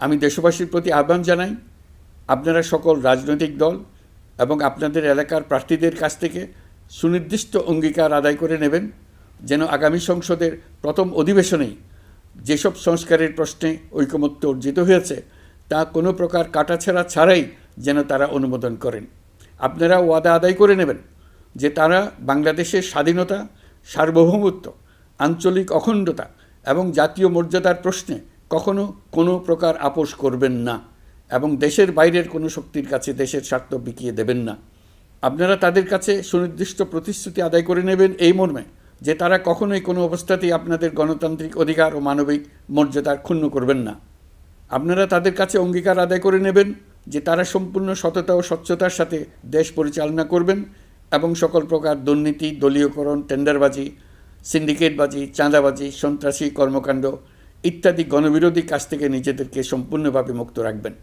আমি দেশবাসীর প্রতি আহ্বান জানাই, আপনারা সকল রাজনৈতিক দল এবং আপনাদের এলাকার প্রার্থীদের কাছ থেকে সুনির্দিষ্ট অঙ্গীকার আদায় করে নেবেন, যেন আগামী সংসদের প্রথম অধিবেশনেই যেসব সংস্কারের প্রশ্নে ঐকমত্য অর্জিত হয়েছে তা কোনো প্রকার কাটাছেঁড়া ছাড়াই যেন তারা অনুমোদন করেন। আপনারা ওয়াদা আদায় করে নেবেন যে তারা বাংলাদেশের স্বাধীনতা, সার্বভৌমত্ব, আঞ্চলিক অখণ্ডতা এবং জাতীয় মর্যাদার প্রশ্নে কখনো কোনো প্রকার আপোষ করবেন না এবং দেশের বাইরের কোনো শক্তির কাছে দেশের স্বার্থ বিকিয়ে দেবেন না। আপনারা তাদের কাছে সুনির্দিষ্ট প্রতিশ্রুতি আদায় করে নেবেন এই মর্মে যে তারা কখনোই কোনো অবস্থাতেই আপনাদের গণতান্ত্রিক অধিকার ও মানবিক মর্যাদার ক্ষুণ্ণ করবেন না। আপনারা তাদের কাছে অঙ্গীকার আদায় করে নেবেন যে তারা সম্পূর্ণ সততা ও স্বচ্ছতার সাথে দেশ পরিচালনা করবেন এবং সকল প্রকার দুর্নীতি, দলীয়করণ, টেন্ডারবাজি, সিন্ডিকেটবাজি, চাঁদাবাজি, সন্ত্রাসী কর্মকাণ্ড ইত্যাদি গণবিরোধী কাজ থেকে নিজেদেরকে সম্পূর্ণভাবে মুক্ত রাখবেন।